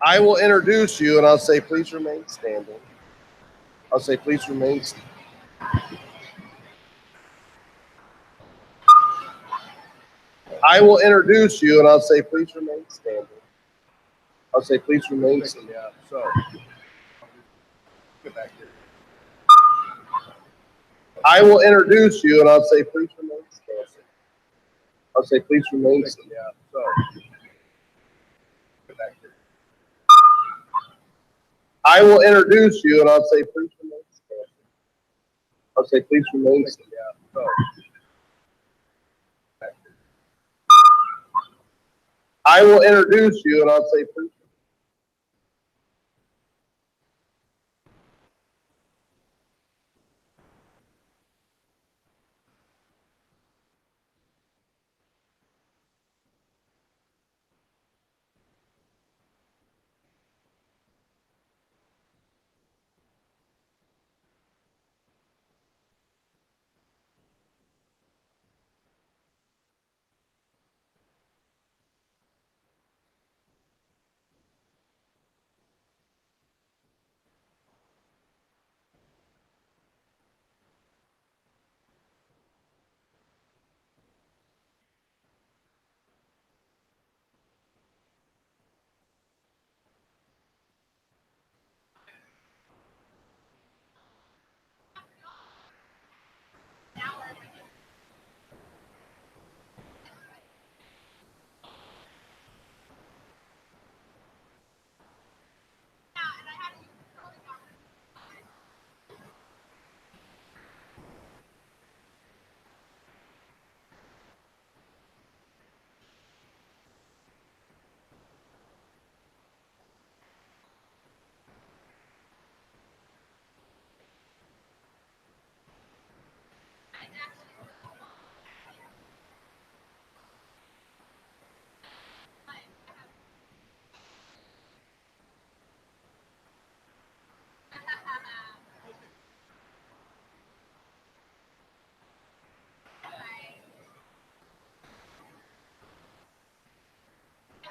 I will introduce you and I'll say, please remain standing. I'll say, please remain standing. I will introduce you and I'll say, please remain standing. I'll say, please remain standing. Yeah, so get back here. I will introduce you and I'll say, please remain standing. I'll say, please remain standing. Yeah, so get back here. I will introduce you and I'll say, please remain standing. I'll say, please remain standing. Yeah, so back here. I will introduce you and I'll say, please.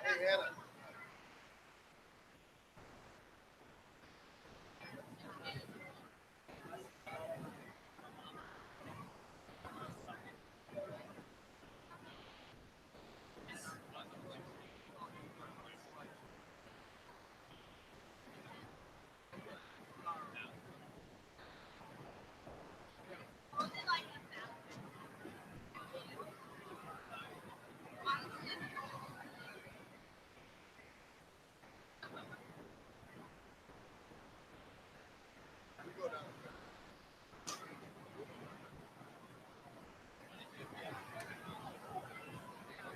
Hey, Hannah.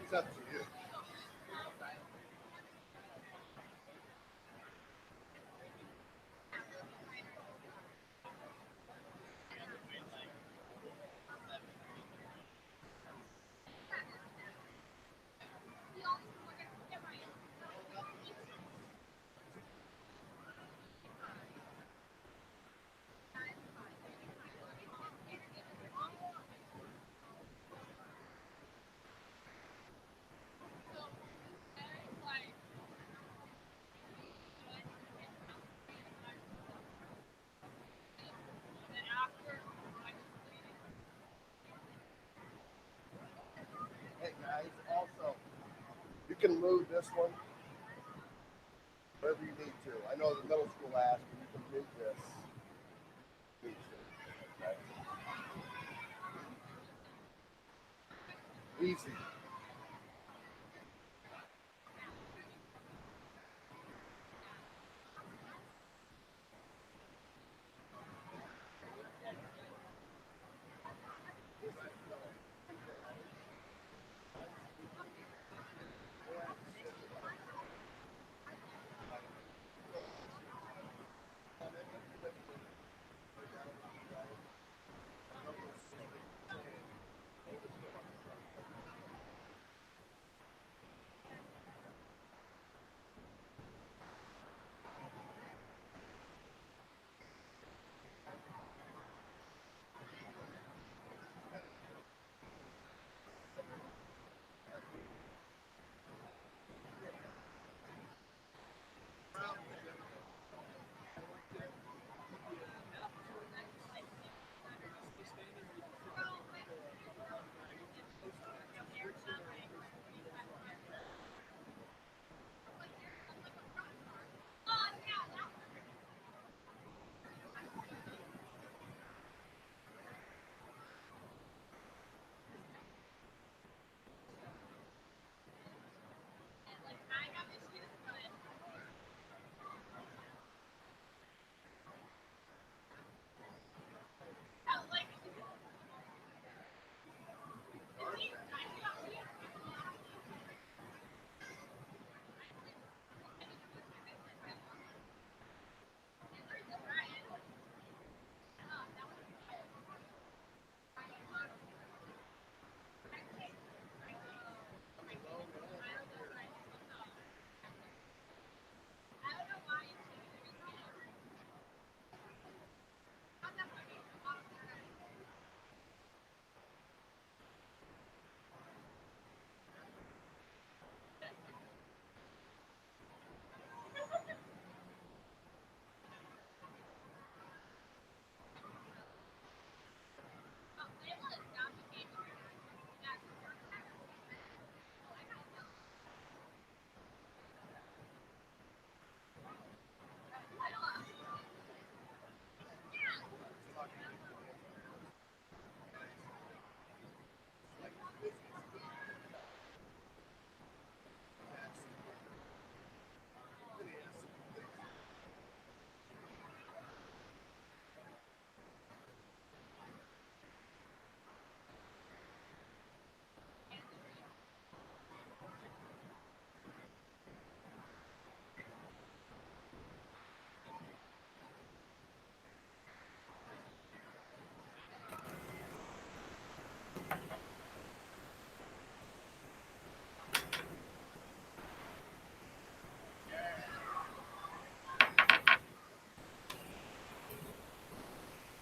It's up to you. Hey guys, also, you can move this one wherever you need to. I know the middle school asked, but you can move this. Okay. Easy.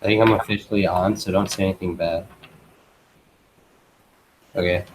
I think I'm officially on, so don't say anything bad. Okay.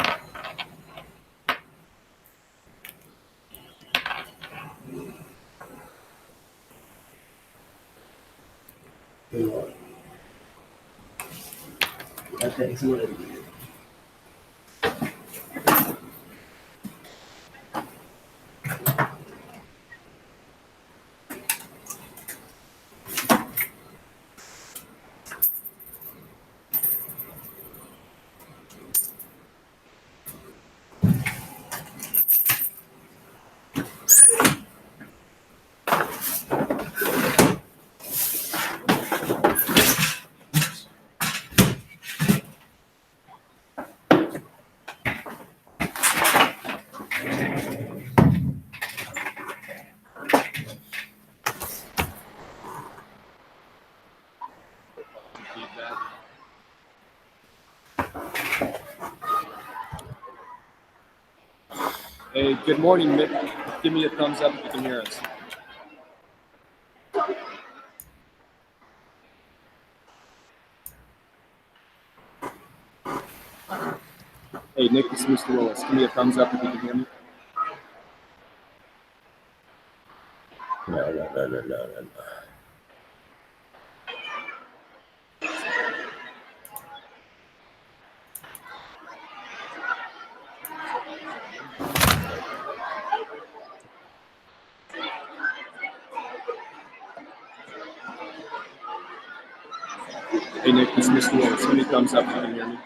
Hey, good morning, Mick. Give me a thumbs up if you can hear us. Hey, Nick, this is Mr. Willis. Give me a thumbs up if you can hear me. No. Hey, Nick, this is Mr. Willis. Give me a thumbs up if you can hear me.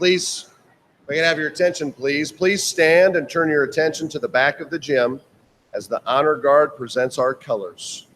Please, if I can have your attention, please. Please stand and turn your attention to the back of the gym as the honor guard presents our colors.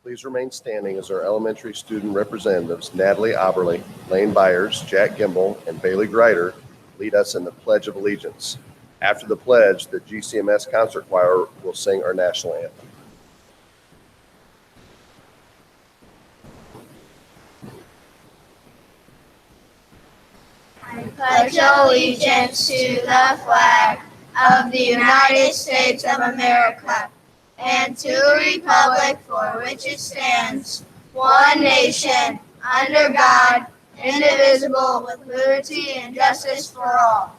please remain standing as our elementary student representatives, Natalie Oberly, Lane Byers, Jack Gimbel, and Bailey Greider, lead us in the Pledge of Allegiance. After the pledge, the GCMS Concert Choir will sing our national anthem. I pledge allegiance to the flag of the United States of America and to the republic for which it stands, one nation, under God, indivisible, with liberty and justice for all.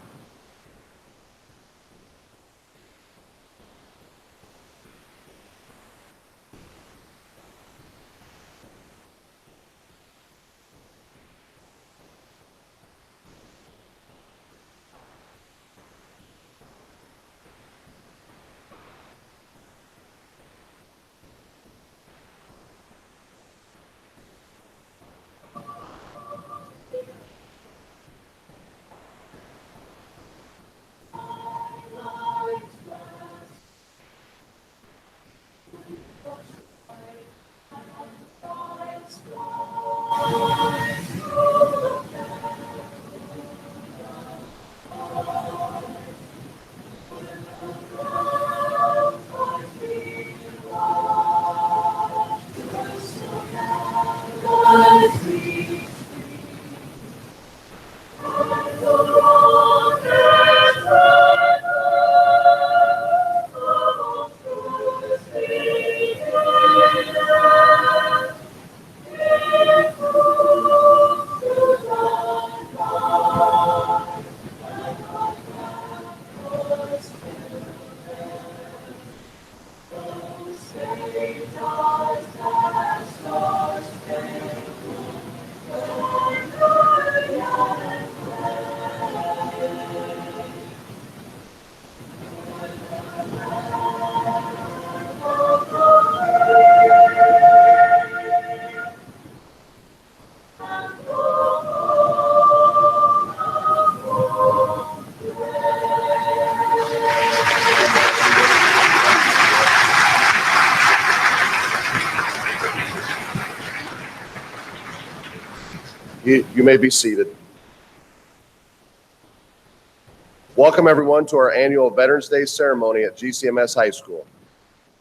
You may be seated. Welcome everyone to our annual Veterans Day ceremony at GCMS High School.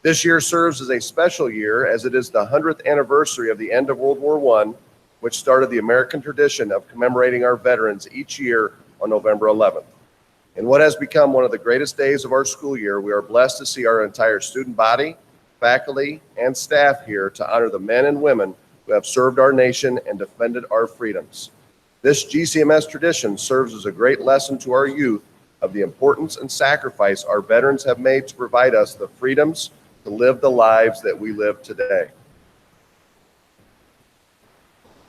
This year serves as a special year as it is the 100th anniversary of the end of World War I, which started the American tradition of commemorating our veterans each year on November 11th. In what has become one of the greatest days of our school year, we are blessed to see our entire student body, faculty, and staff here to honor the men and women who have served our nation and defended our freedoms. This GCMS tradition serves as a great lesson to our youth of the importance and sacrifice our veterans have made to provide us the freedoms to live the lives that we live today.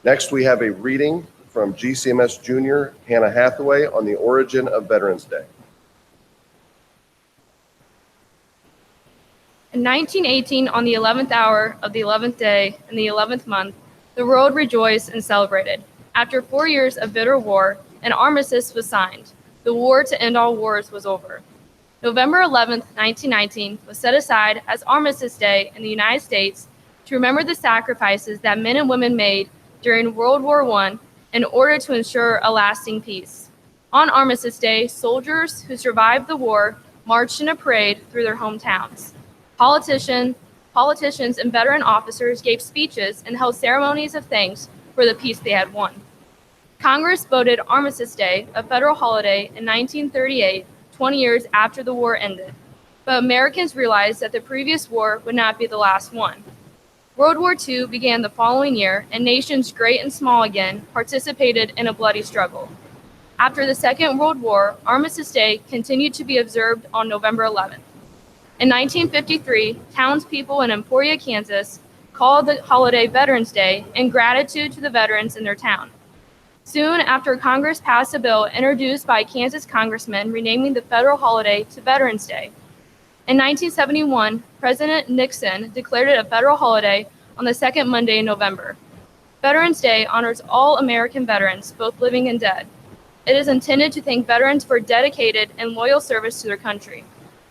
Next, we have a reading from GCMS Junior Hannah Hathaway on the origin of Veterans Day. In 1918, on the 11th hour of the 11th day in the 11th month, the world rejoiced and celebrated. After 4 years of bitter war, an armistice was signed. The war to end all wars was over. November 11th, 1919 was set aside as Armistice Day in the United States to remember the sacrifices that men and women made during World War I in order to ensure a lasting peace. On Armistice Day, soldiers who survived the war marched in a parade through their hometowns. Politicians and veteran officers gave speeches and held ceremonies of thanks for the peace they had won. Congress voted Armistice Day a federal holiday in 1938, 20 years after the war ended. But Americans realized that the previous war would not be the last one. World War II began the following year, and nations great and small again participated in a bloody struggle. After the Second World War, Armistice Day continued to be observed on November 11th. In 1953, townspeople in Emporia, Kansas, called the holiday Veterans Day in gratitude to the veterans in their town. Soon after, Congress passed a bill introduced by Kansas congressmen renaming the federal holiday to Veterans Day. In 1971, President Nixon declared it a federal holiday on the second Monday in November. Veterans Day honors all American veterans, both living and dead. It is intended to thank veterans for dedicated and loyal service to their country.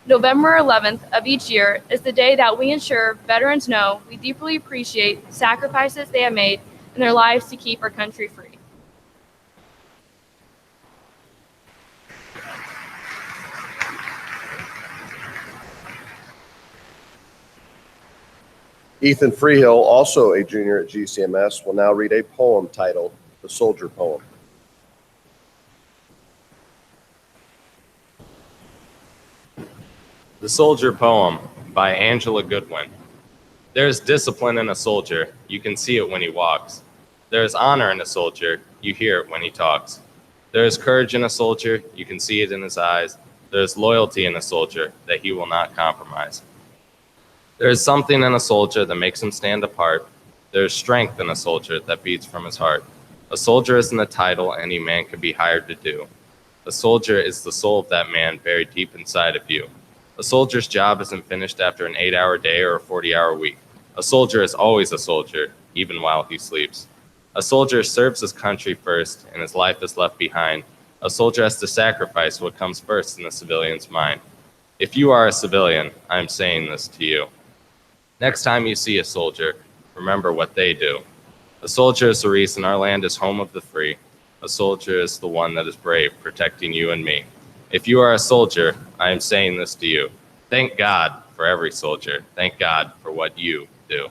November 11th of each year is the day that we ensure veterans know we deeply appreciate the sacrifices they have made in their lives to keep our country free. Ethan Freehill, also a junior at GCMS, will now read a poem titled The Soldier Poem. The Soldier Poem by Angela Goodwin. There is discipline in a soldier, you can see it when he walks. There is honor in a soldier, you hear it when he talks. There is courage in a soldier, you can see it in his eyes. There is loyalty in a soldier that he will not compromise. There is something in a soldier that makes him stand apart. There is strength in a soldier that beats from his heart. A soldier isn't a title any man can be hired to do. A soldier is the soul of that man buried deep inside of you. A soldier's job isn't finished after an 8-hour day or a 40-hour week. A soldier is always a soldier, even while he sleeps. A soldier serves his country first, and his life is left behind. A soldier has to sacrifice what comes first in the civilian's mind. If you are a civilian, I am saying this to you. Next time you see a soldier, remember what they do. A soldier is the reason our land is home of the free. A soldier is the one that is brave, protecting you and me. If you are a soldier, I am saying this to you. Thank God for every soldier. Thank God for what you do.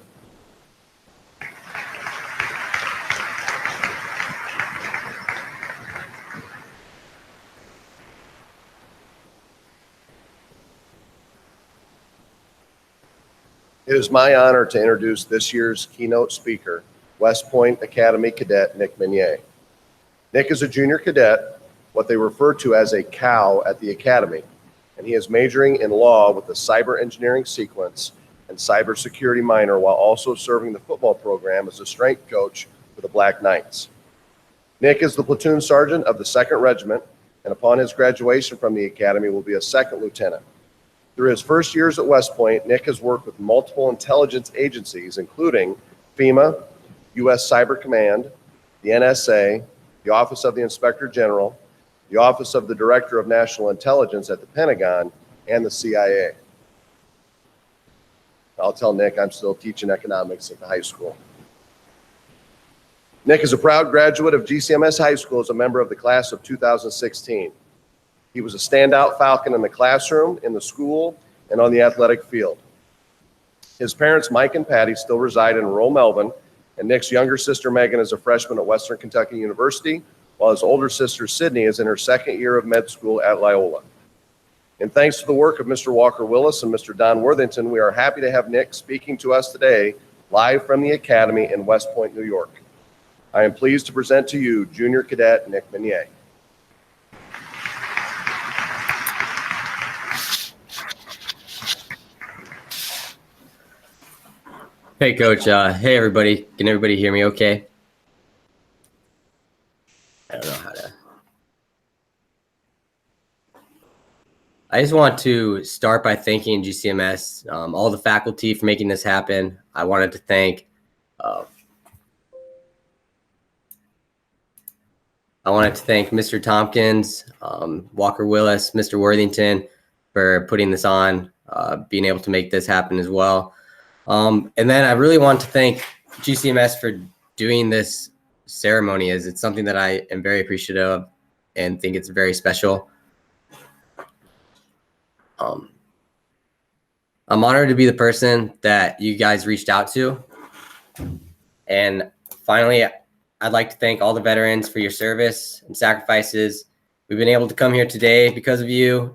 It is my honor to introduce this year's keynote speaker, West Point Academy Cadet Nick Meunier. Nick is a junior cadet, what they refer to as a cow at the Academy, and he is majoring in law with a cyber engineering sequence and cybersecurity minor while also serving the football program as a strength coach for the Black Knights. Nick is the platoon sergeant of the 2nd Regiment, and upon his graduation from the Academy will be a 2nd lieutenant. Through his first years at West Point, Nick has worked with multiple intelligence agencies, including FEMA, U.S. Cyber Command, the NSA, the Office of the Inspector General, the Office of the Director of National Intelligence at the Pentagon, and the CIA. I'll tell Nick I'm still teaching economics at the high school. Nick is a proud graduate of GCMS High School as a member of the class of 2016. He was a standout Falcon in the classroom, in the school, and on the athletic field. His parents, Mike and Patty, still reside in rural Melbourne, and Nick's younger sister, Megan, is a freshman at Western Kentucky University, while his older sister, Sydney, is in her 2nd year of med school at Loyola. And thanks to the work of Mr. Walker Willis and Mr. Don Worthington, we are happy to have Nick speaking to us today, live from the Academy in West Point, New York. I am pleased to present to you Junior Cadet Nick Meunier. Hey, Coach. Hey, everybody. Can everybody hear me okay? I don't know how to. I just want to start by thanking GCMS, all the faculty for making this happen. I wanted to thank Mr. Tompkins, Walker Willis, Mr. Worthington for putting this on, being able to make this happen as well. And then I really want to thank GCMS for doing this ceremony, as it's something that I am very appreciative of and think it's very special. I'm honored to be the person that you guys reached out to. And finally, I'd like to thank all the veterans for your service and sacrifices. We've been able to come here today because of you.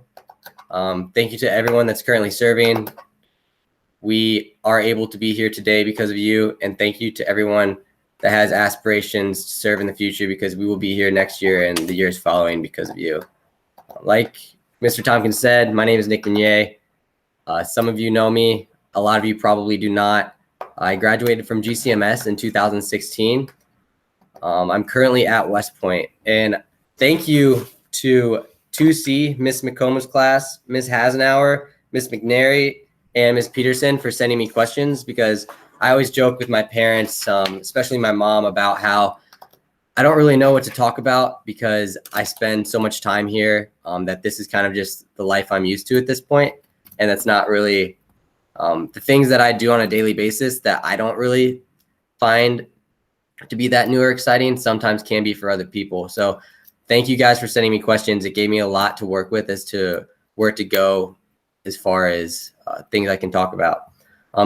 Thank you to everyone that's currently serving. We are able to be here today because of you, and thank you to everyone that has aspirations to serve in the future, because we will be here next year and the years following because of you. Like Mr. Tompkins said, my name is Nick Meunier. Some of you know me. A lot of you probably do not. I graduated from GCMS in 2016. I'm currently at West Point, and thank you to 2C, Miss McComb's class, Ms. Hasenauer, Ms. McNary, and Ms. Peterson for sending me questions, because I always joke with my parents, especially my mom, about how I don't really know what to talk about because I spend so much time here that this is kind of just the life I'm used to at this point. and that's not really the things that I do on a daily basis that I don't really find to be that new or exciting sometimes can be for other people. So thank you guys for sending me questions. It gave me a lot to work with as to where to go as far as things I can talk about.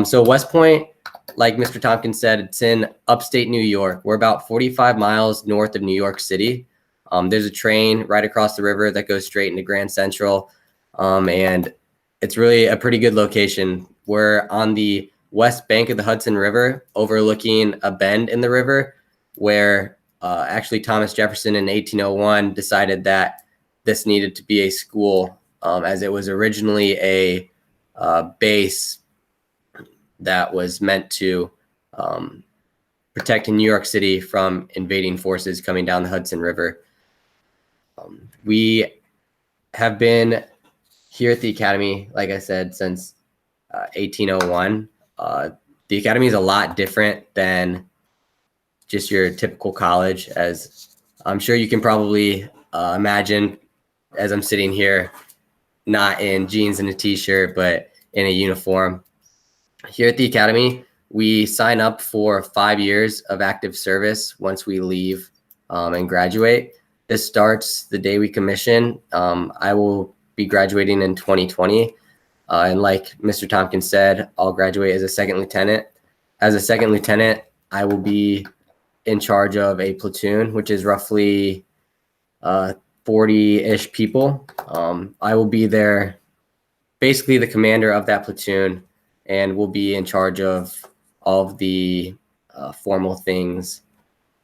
So West Point, like Mr. Tompkins said, it's in upstate New York. We're about 45 miles north of New York City. There's a train right across the river that goes straight into Grand Central. And it's really a pretty good location. We're on the west bank of the Hudson River, overlooking a bend in the river where actually Thomas Jefferson in 1801 decided that this needed to be a school, as it was originally a base that was meant to protect New York City from invading forces coming down the Hudson River. We have been here at the Academy, like I said, since 1801. The Academy is a lot different than just your typical college, as I'm sure you can probably imagine as I'm sitting here, not in jeans and a t-shirt, but in a uniform. Here at the Academy, we sign up for 5 years of active service once we leave and graduate. This starts the day we commission. I will be graduating in 2020. And like Mr. Tompkins said, I'll graduate as a second lieutenant. As a second lieutenant, I will be in charge of a platoon, which is roughly 40-ish people. I will be there, basically the commander of that platoon, and will be in charge of all of the formal things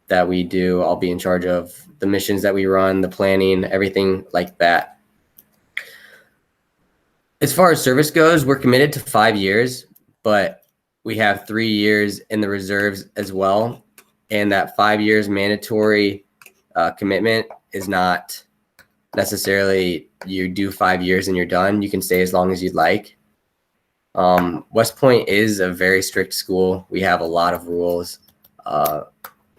that we do. I'll be in charge of the missions that we run, the planning, everything like that. As far as service goes, we're committed to 5 years, but we have 3 years in the reserves as well. And that 5 years mandatory commitment is not necessarily you do 5 years and you're done. You can stay as long as you'd like. West Point is a very strict school. We have a lot of rules,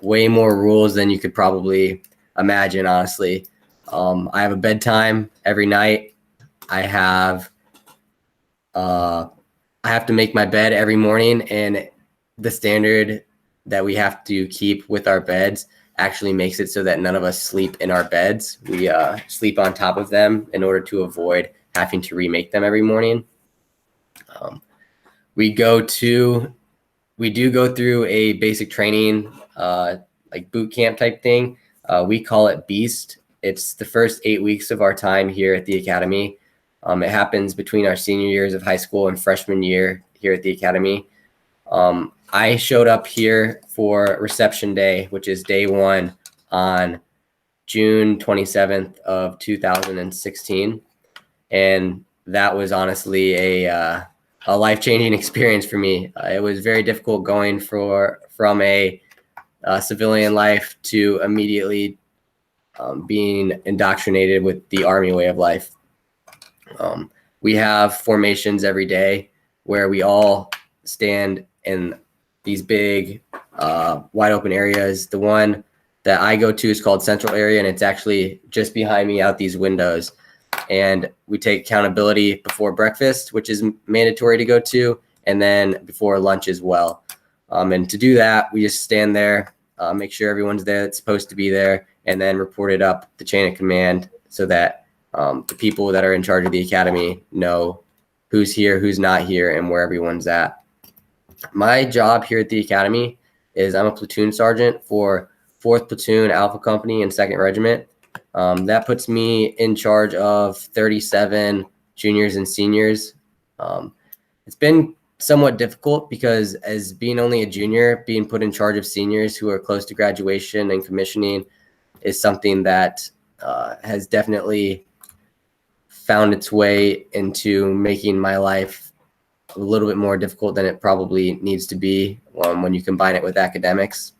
way more rules than you could probably imagine, honestly. I have a bedtime every night. I have to make my bed every morning, and the standard that we have to keep with our beds actually makes it so that none of us sleep in our beds. We sleep on top of them in order to avoid having to remake them every morning. We do go through a basic training, like boot camp type thing. We call it Beast. It's the first 8 weeks of our time here at the Academy. It happens between our senior years of high school and freshman year here at the Academy. I showed up here for reception day, which is day one, on June 27th of 2016. And that was honestly a life-changing experience for me. It was very difficult going from a civilian life to immediately being indoctrinated with the Army way of life. We have formations every day where we all stand in these big wide open areas. The one that I go to is called Central Area, and it's actually just behind me out these windows. And we take accountability before breakfast, which is mandatory to go to, and then before lunch as well. And to do that, we just stand there, make sure everyone's there that's supposed to be there, and then report it up the chain of command so that the people that are in charge of the Academy know who's here, who's not here, and where everyone's at. My job here at the Academy is I'm a platoon sergeant for 4th Platoon Alpha Company and 2nd Regiment. That puts me in charge of 37 juniors and seniors. It's been somewhat difficult because as being only a junior, being put in charge of seniors who are close to graduation and commissioning is something that has definitely found its way into making my life a little bit more difficult than it probably needs to be when you combine it with academics.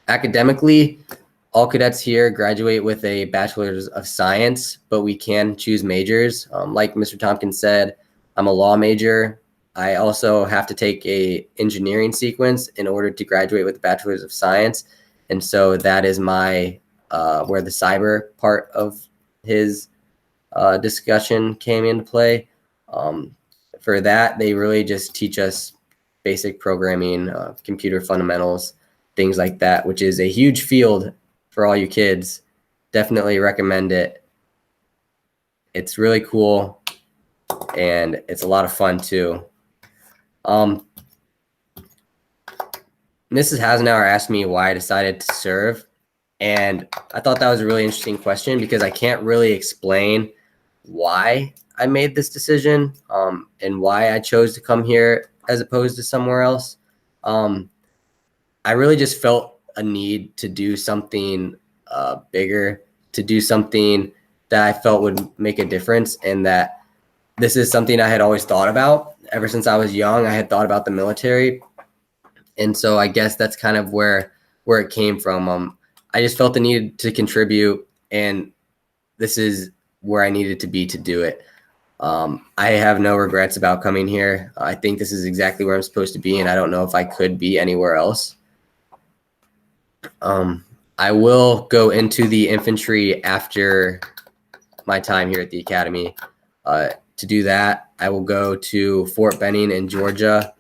Academically, all cadets here graduate with a Bachelor's of Science, but we can choose majors. Like Mr. Tompkins said, I'm a law major. I also have to take a engineering sequence in order to graduate with a Bachelor's of Science. And so that is my where the cyber part of his discussion came into play. For that, they really just teach us basic programming, computer fundamentals, things like that, which is a huge field for all you kids. Definitely recommend it. It's really cool, and it's a lot of fun too. Mrs. Hasenauer asked me why I decided to serve, and I thought that was a really interesting question because I can't really explain why I made this decision, and why I chose to come here as opposed to somewhere else. I really just felt a need to do something bigger, to do something that I felt would make a difference, and that this is something I had always thought about. Ever since I was young, I had thought about the military. And so I guess that's kind of where it came from. I just felt the need to contribute, and this is where I needed to be to do it. I have no regrets about coming here. I think this is exactly where I'm supposed to be, and I don't know if I could be anywhere else. I will go into the infantry after my time here at the academy. To do that, I will go to Fort Benning in Georgia,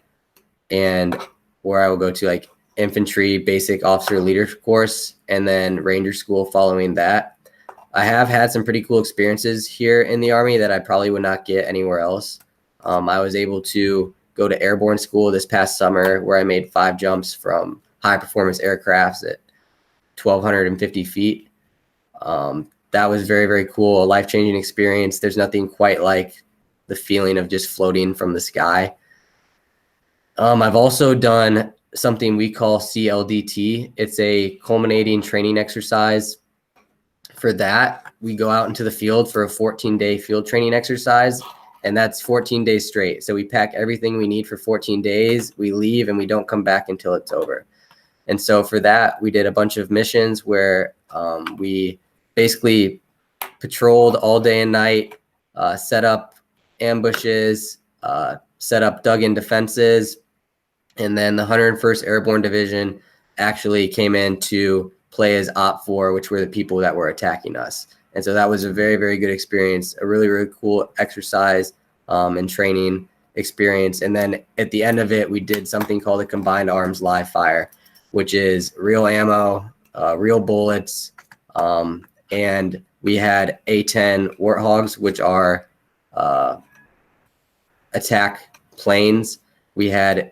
and where I will go to like infantry basic officer leader course and then ranger school following that. I have had some pretty cool experiences here in the Army that I probably would not get anywhere else. I was able to go to airborne school this past summer where I made 5 jumps from high performance aircrafts at 1,250 feet. That was very, very cool, a life-changing experience. There's nothing quite like the feeling of just floating from the sky. I've also done something we call CLDT. It's a culminating training exercise. For that, we go out into the field for a 14-day field training exercise, and that's 14 days straight. So we pack everything we need for 14 days, we leave, and we don't come back until it's over. And so for that, we did a bunch of missions where we basically patrolled all day and night, set up ambushes, set up dug-in defenses, and then the 101st Airborne Division actually came in to play as Op 4, which were the people that were attacking us. And so that was a very, very good experience, a really, really cool exercise and training experience. And then at the end of it, we did something called a Combined Arms Live Fire, which is real ammo, real bullets, and we had A-10 Warthogs, which are attack planes. We had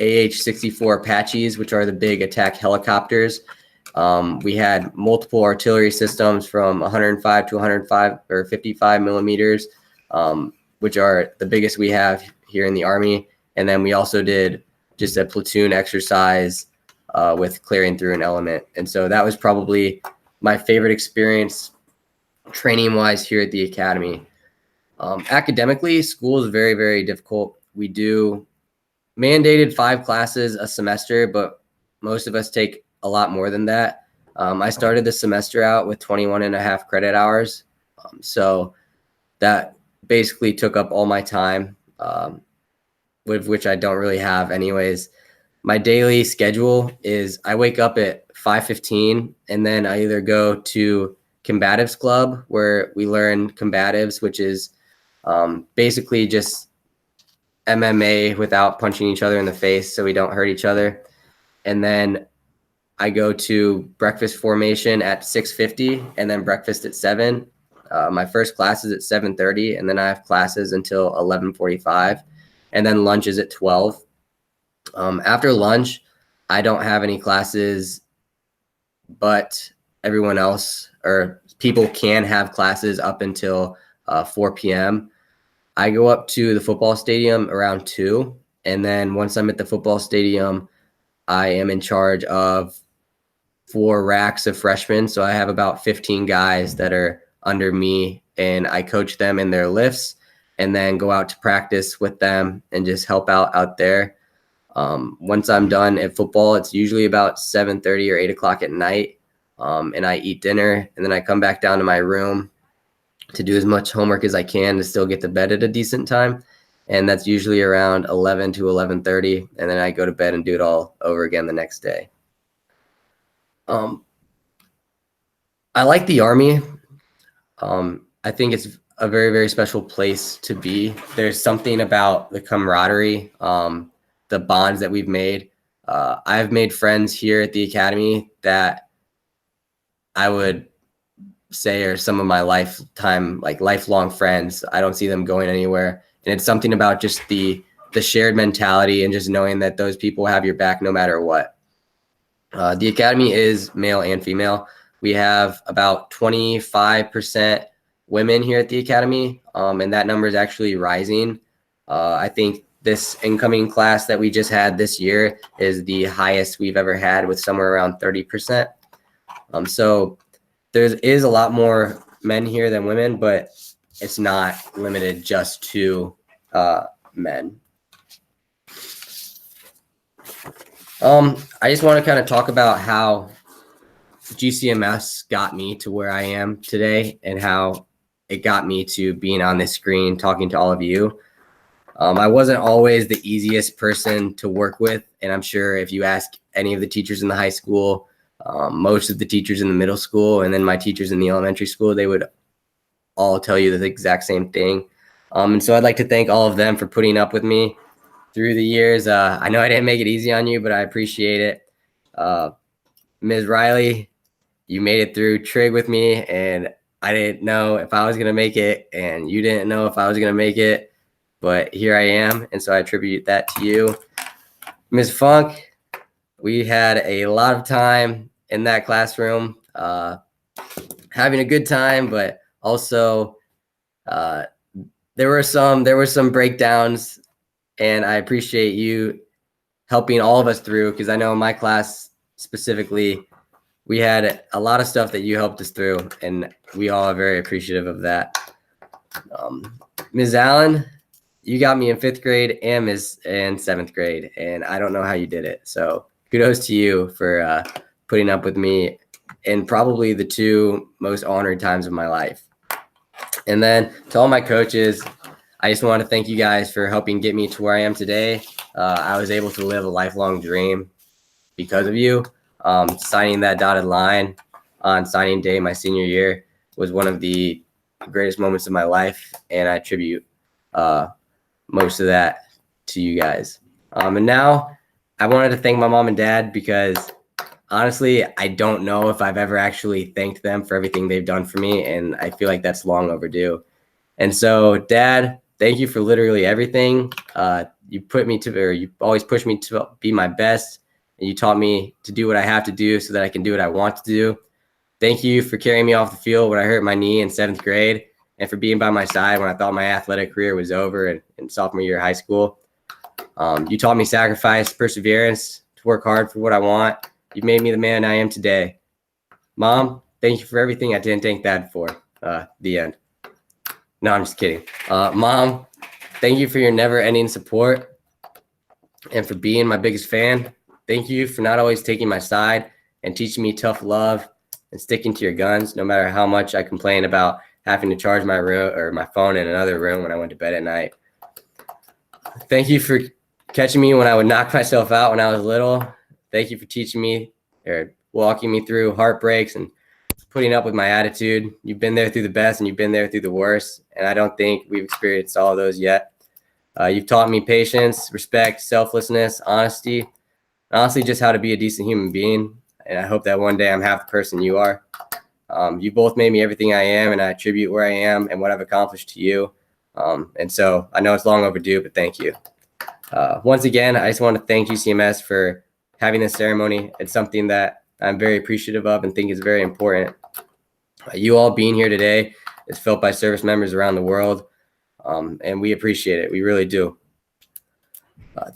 AH-64 Apaches, which are the big attack helicopters. We had multiple artillery systems from 105 to 105 or 55 millimeters, which are the biggest we have here in the Army. And then we also did just a platoon exercise with clearing through an element. And so that was probably my favorite experience training-wise here at the academy. Academically, school is very, very difficult. We do mandated 5 classes a semester, but most of us take a lot more than that. I started the semester out with 21.5 credit hours. So that basically took up all my time, with which I don't really have anyways. My daily schedule is I wake up at 5:15 and then I either go to Combatives Club where we learn combatives, which is basically just MMA without punching each other in the face so we don't hurt each other. And then I go to breakfast formation at 6:50 and then breakfast at 7. My first class is at 7:30 and then I have classes until 11:45 and then lunch is at 12. After lunch, I don't have any classes, but everyone else or people can have classes up until 4 p.m. I go up to the football stadium around 2. And then once I'm at the football stadium, I am in charge of 4 racks of freshmen. So I have about 15 guys that are under me and I coach them in their lifts and then go out to practice with them and just help out there. Once I'm done at football, it's usually about 7:30 or 8 o'clock at night. And I eat dinner and then I come back down to my room to do as much homework as I can to still get to bed at a decent time. And that's usually around 11 to 11:30. And then I go to bed and do it all over again the next day. I like the Army. I think a very, very special place to be. There's something about the camaraderie, the bonds that we've made. I've made friends here at the academy that I would say are some of my lifelong friends. I don't see them going anywhere. And it's something about just the shared mentality and just knowing that those people have your back no matter what. The academy is male and female. We have about 25% women here at the academy, and that number is actually rising. I think this incoming class that we just had this year is the highest we've ever had, with somewhere around 30%. So there is a lot more men here than women, but it's not limited just to men. I just want to kind of talk about how GCMS got me to where I am today and how it got me to being on this screen talking to all of you. I wasn't always the easiest person to work with, and I'm sure if you ask any of the teachers in the high school, most of the teachers in the middle school, and then my teachers in the elementary school, they would all tell you the exact same thing. And so I'd like to thank all of them for putting up with me through the years. I know I didn't make it easy on you, but I appreciate it. Ms. Riley, you made it through trig with me, and I didn't know if I was going to make it, and you didn't know if I was going to make it, but here I am, and so I attribute that to you. Ms. Funk, we had a lot of time in that classroom, having a good time, but also there were some breakdowns, and I appreciate you helping all of us through, because I know in my class specifically, we had a lot of stuff that you helped us through, and we all are very appreciative of that. Ms. Allen, you got me in 5th grade and in 7th grade, and I don't know how you did it. So kudos to you for putting up with me in probably the 2 most honored times of my life. And then to all my coaches, I just want to thank you guys for helping get me to where I am today. I was able to live a lifelong dream because of you. Signing that dotted line on signing day my senior year was one of the greatest moments of my life, and I attribute most of that to you guys. And now I wanted to thank my mom and dad, because honestly, I don't know if I've ever actually thanked them for everything they've done for me, and I feel like that's long overdue. And so, Dad, thank you for literally everything. You always push me to be my best, and you taught me to do what I have to do so that I can do what I want to do. Thank you for carrying me off the field when I hurt my knee in 7th grade, and for being by my side when I thought my athletic career was over in sophomore year of high school. You taught me sacrifice, perseverance, to work hard for what I want. You've made me the man I am today. Mom, thank you for everything I didn't thank Dad for. The end. No, I'm just kidding. Mom, thank you for your never-ending support and for being my biggest fan. Thank you for not always taking my side and teaching me tough love and sticking to your guns, no matter how much I complain about having to charge my phone in another room when I went to bed at night. Thank you for catching me when I would knock myself out when I was little. Thank you for teaching me or walking me through heartbreaks and putting up with my attitude. You've been there through the best and you've been there through the worst, and I don't think we've experienced all of those yet. You've taught me patience, respect, selflessness, honesty, and honestly just how to be a decent human being, and I hope that one day I'm half the person you are. You both made me everything I am, and I attribute where I am and what I've accomplished to you. And so I know it's long overdue, but thank you. Once again, I just want to thank GCMS for having this ceremony. It's something that I'm very appreciative of and think is very important. You all being here today is felt by service members around the world, and we appreciate it. We really do.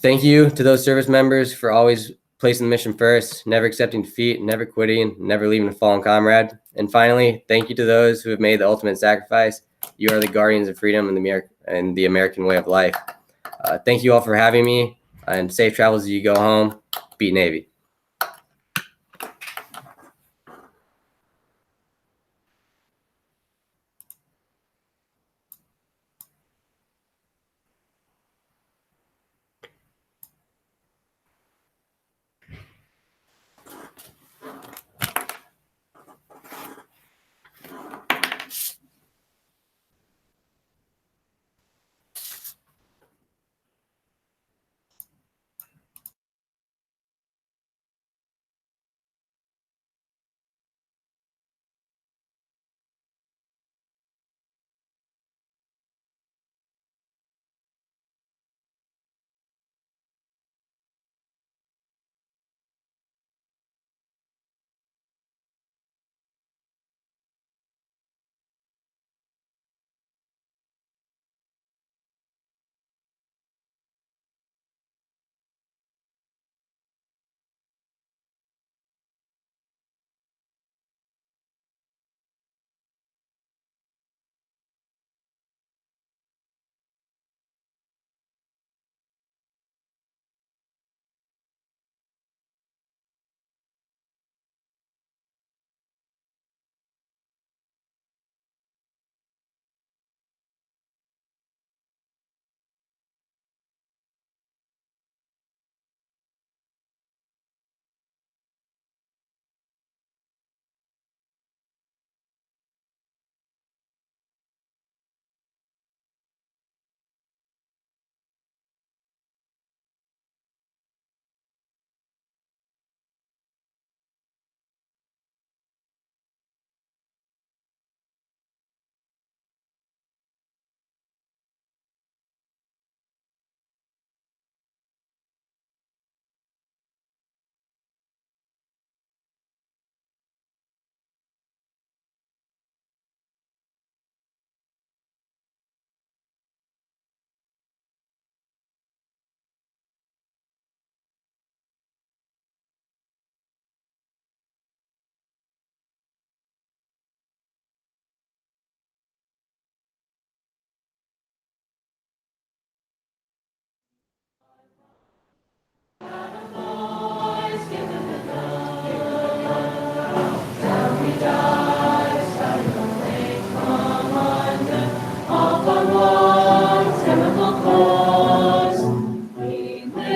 Thank you to those service members for always placing the mission first, never accepting defeat, never quitting, never leaving a fallen comrade. And finally, thank you to those who have made the ultimate sacrifice. You are the guardians of freedom and the American way of life. Thank you all for having me, and safe travels as you go home. Beat Navy.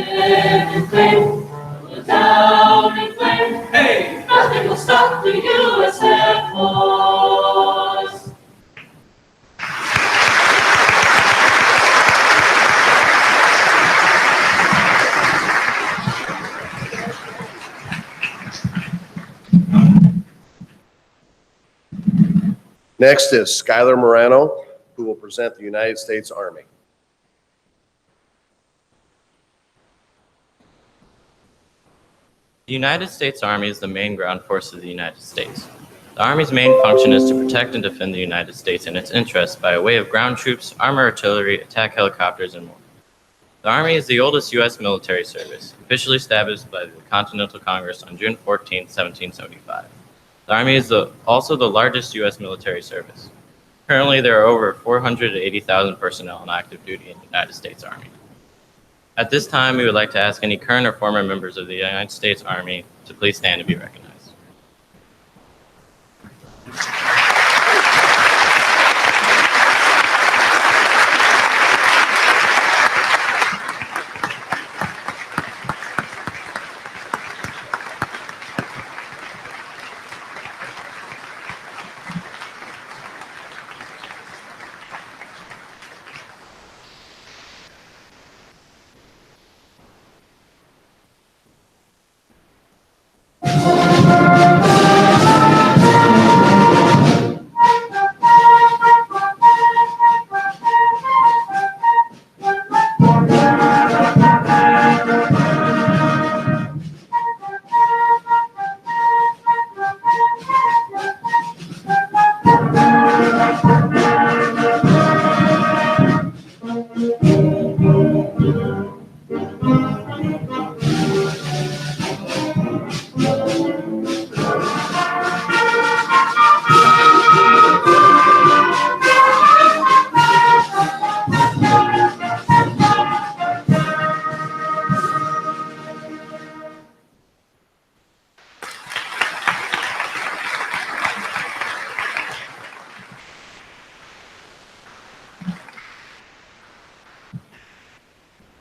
live in flame, go down in flame. Hey, nothing will stop the U.S. Air Force. Next is Skylar Morano, who will present the United States Army. The United States Army is the main ground force of the United States. The Army's main function is to protect and defend the United States and its interests by way of ground troops, armored artillery, attack helicopters, and more. The Army is the oldest U.S. military service, officially established by the Continental Congress on June 14, 1775. The Army is also the largest U.S. military service. Currently, there are over 480,000 personnel on active duty in the United States Army. At this time, we would like to ask any current or former members of the United States Army to please stand and be recognized.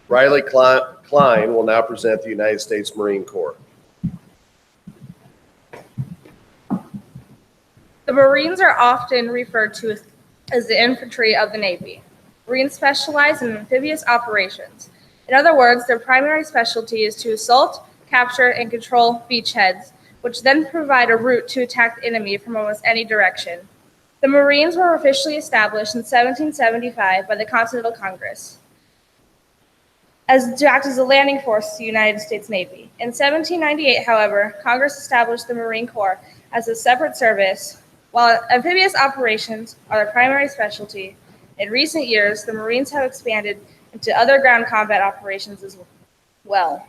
Riley Klein will now present the United States Marine Corps. The Marines are often referred to as the infantry of the Navy. Marines specialize in amphibious operations. In other words, their primary specialty is to assault, capture, and control beachheads, which then provide a route to attack the enemy from almost any direction. The Marines were officially established in 1775 by the Continental Congress to act as a landing force to the United States Navy. In 1798, however, Congress established the Marine Corps as a separate service. While amphibious operations are their primary specialty, in recent years, the Marines have expanded into other ground combat operations as well.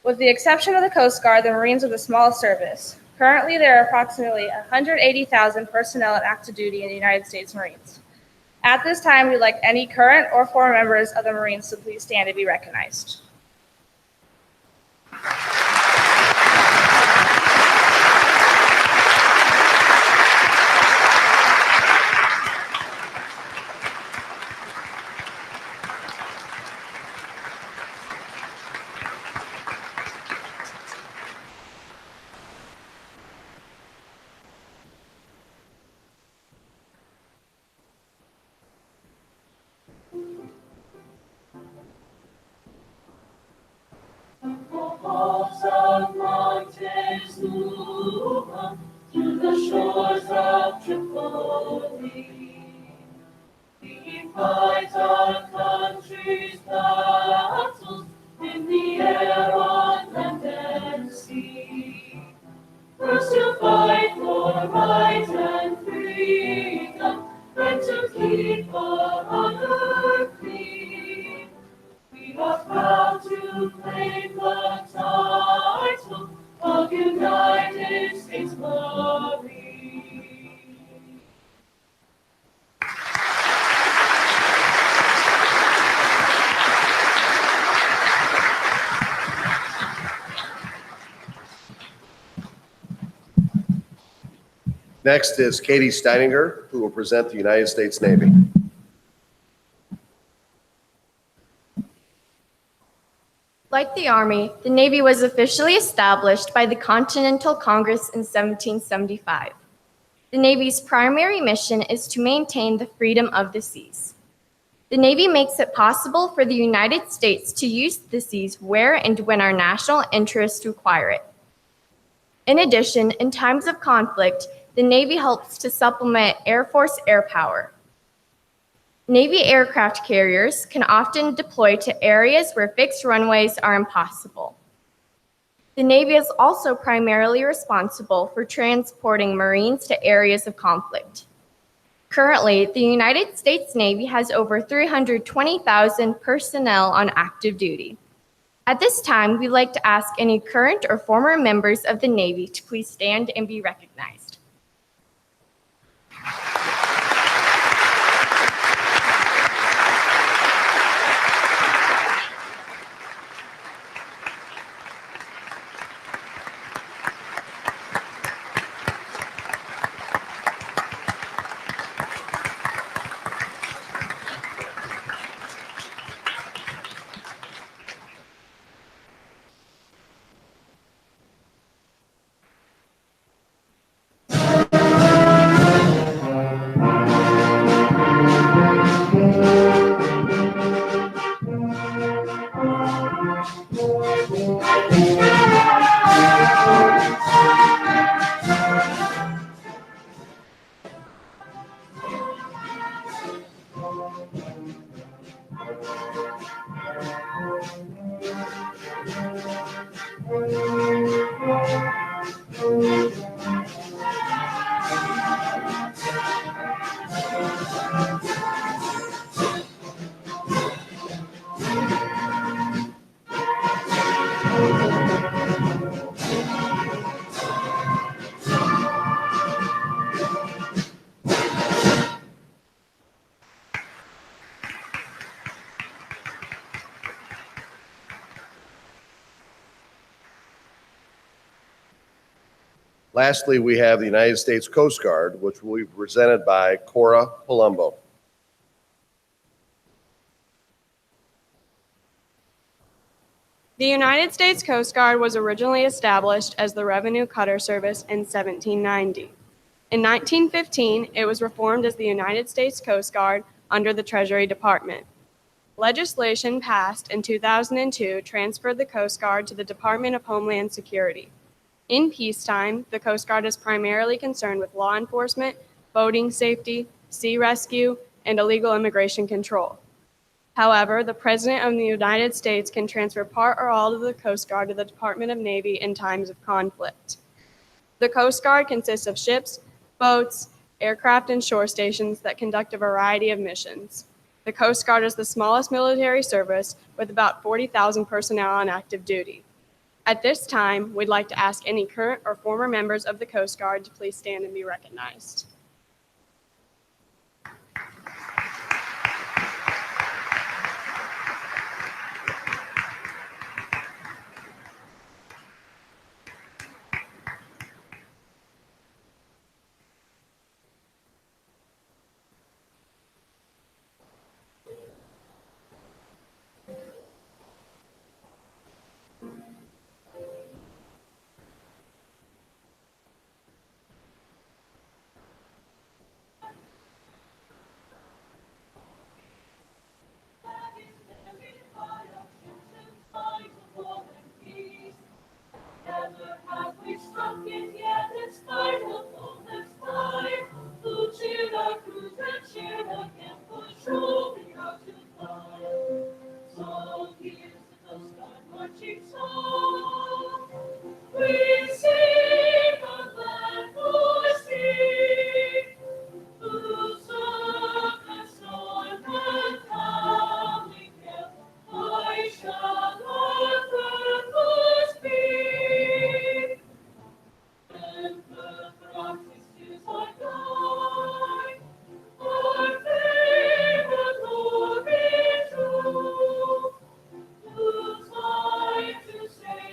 With the exception of the Coast Guard, the Marines are the smallest service. Currently, there are approximately 180,000 personnel at active duty in the United States Marines. At this time, we'd like any current or former members of the Marines to please stand and be recognized. Walls of mountains move up to the shores of Tripoli. We fight our country's battles in the air, on land and sea. First to fight for right and freedom, and to keep our honor clean. We are proud to claim the title of United States Marine. Next is Katie Steininger, who will present the United States Navy. Like the Army, the Navy was officially established by the Continental Congress in 1775. The Navy's primary mission is to maintain the freedom of the seas. The Navy makes it possible for the United States to use the seas where and when our national interests require it. In addition, in times of conflict, the Navy helps to supplement Air Force air power. Navy aircraft carriers can often deploy to areas where fixed runways are impossible. The Navy is also primarily responsible for transporting Marines to areas of conflict. Currently, the United States Navy has over 320,000 personnel on active duty. At this time, we'd like to ask any current or former members of the Navy to please stand and be recognized. Lastly, we have the United States Coast Guard, which will be presented by Cora Palumbo. The United States Coast Guard was originally established as the Revenue Cutter Service in 1790. In 1915, it was reformed as the United States Coast Guard under the Treasury Department. Legislation passed in 2002 transferred the Coast Guard to the Department of Homeland Security. In peacetime, the Coast Guard is primarily concerned with law enforcement, boating safety, sea rescue, and illegal immigration control. However, the President of the United States can transfer part or all of the Coast Guard to the Department of Navy in times of conflict. The Coast Guard consists of ships, boats, aircraft, and shore stations that conduct a variety of missions. The Coast Guard is the smallest military service with about 40,000 personnel on active duty. At this time, we'd like to ask any current or former members of the Coast Guard to please stand and be recognized. Never have we struck it yet, in spite of all that's by. Who cheered our crews and cheered again, push rolling out to fly. So here's the Coast Guard marching song. We sing on land or sea. Who served the storm and calmly kept, I shall our purpose be. And the practice is our guide, our favorite glory true. Whose life to save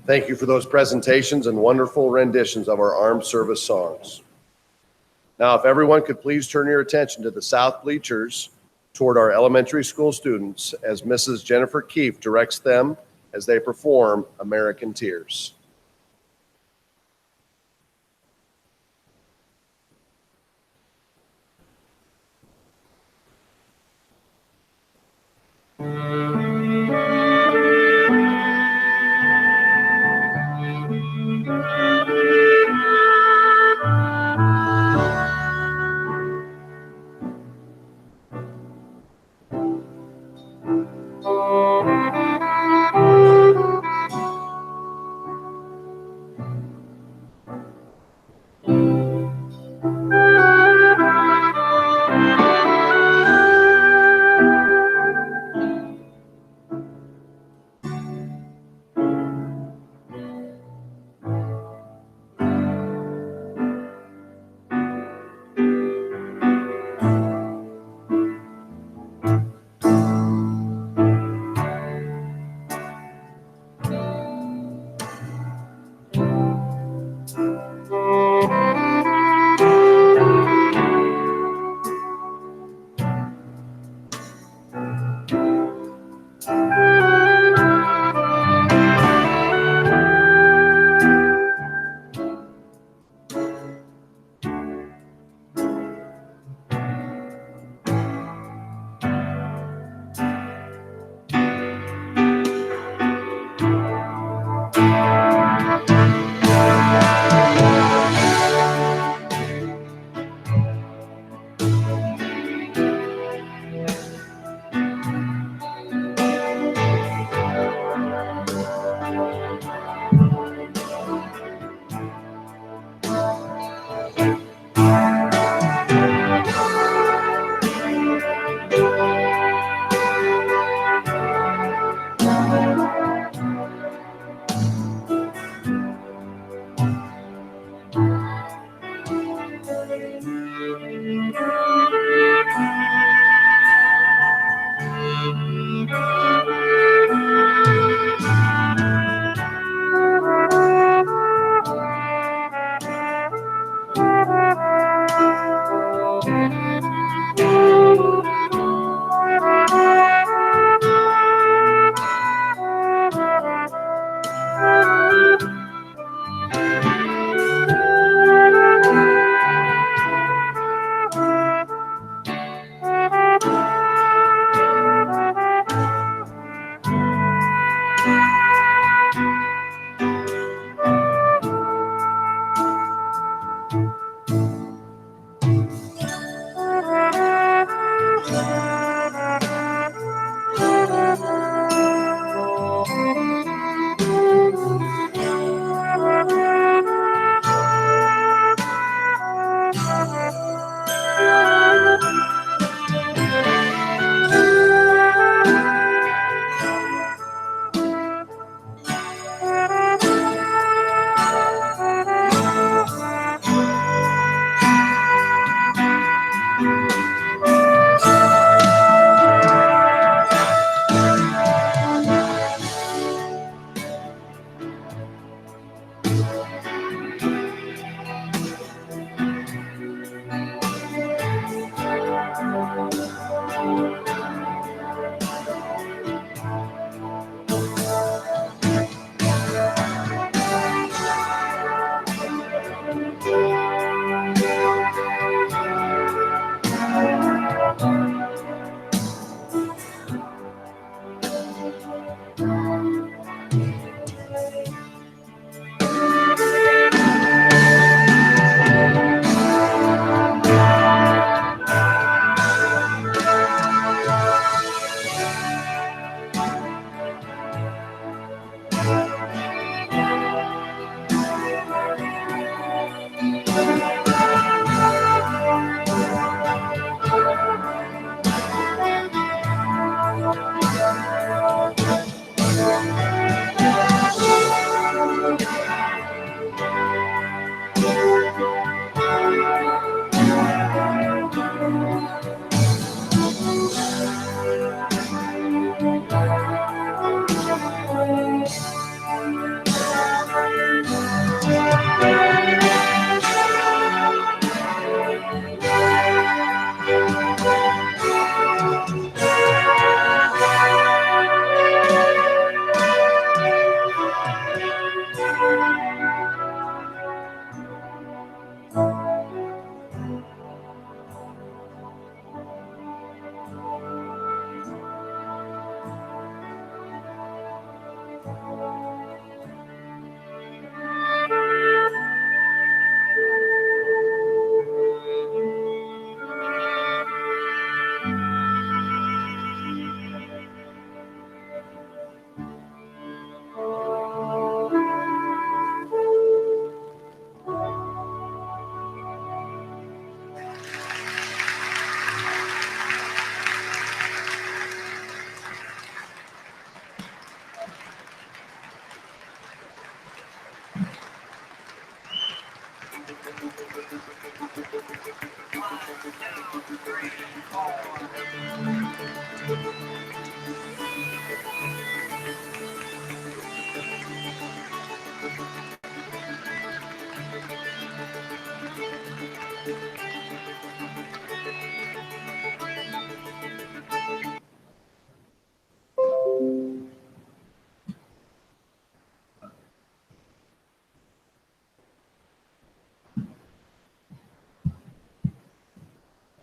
Thank you for those presentations and wonderful renditions of our armed service songs. Now, if everyone could please turn your attention to the south bleachers toward our elementary school students as Mrs. Jennifer Keefe directs them as they perform American Tears.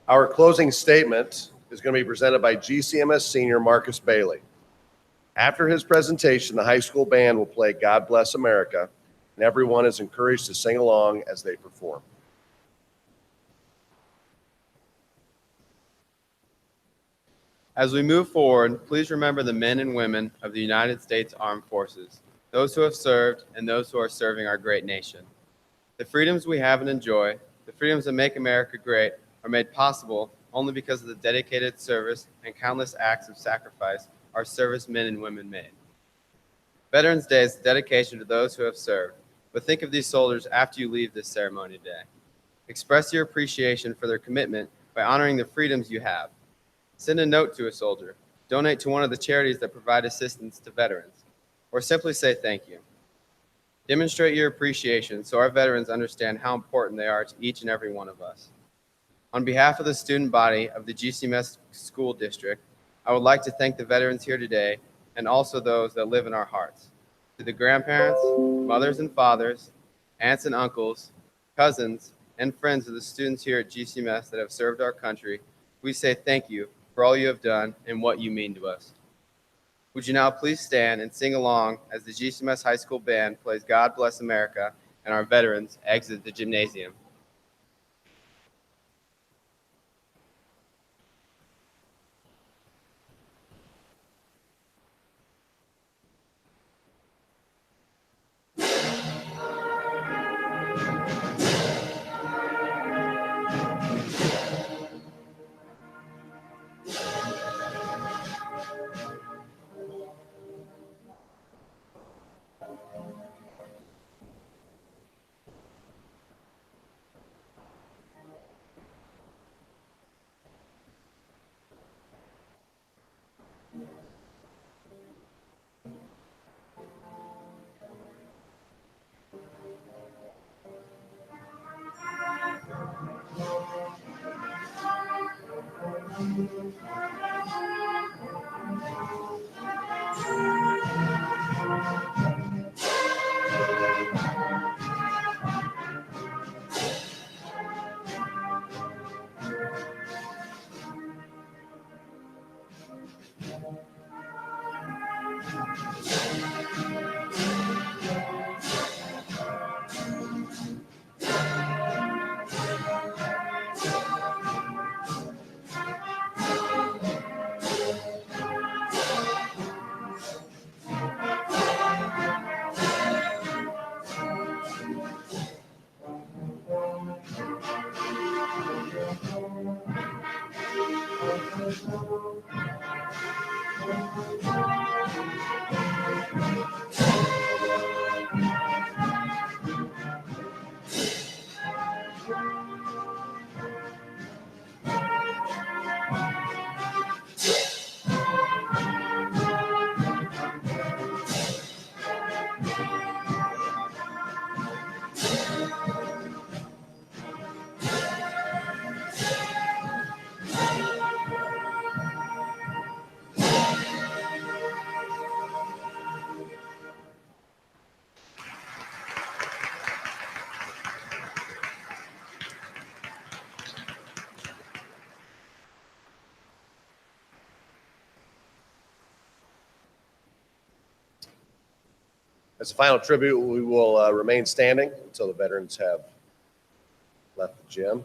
Our closing statement is going to be presented by GCMS Senior Marcus Bailey. After his presentation, the high school band will play God Bless America, and everyone is encouraged to sing along as they perform. As we move forward, please remember the men and women of the United States Armed Forces, those who have served and those who are serving our great nation. The freedoms we have and enjoy, the freedoms that make America great, are made possible only because of the dedicated service and countless acts of sacrifice our servicemen and women made. Veterans Day is a dedication to those who have served, but think of these soldiers after you leave this ceremony today. Express your appreciation for their commitment by honoring the freedoms you have. Send a note to a soldier, donate to one of the charities that provide assistance to veterans, or simply say thank you. Demonstrate your appreciation so our veterans understand how important they are to each and every one of us. On behalf of the student body of the GCMS School District, I would like to thank the veterans here today and also those that live in our hearts. To the grandparents, mothers and fathers, aunts and uncles, cousins, and friends of the students here at GCMS that have served our country, we say thank you for all you have done and what you mean to us. Would you now please stand and sing along as the GCMS High School Band plays God Bless America and our veterans exit the gymnasium. As a final tribute, we will remain standing until the veterans have left the gym.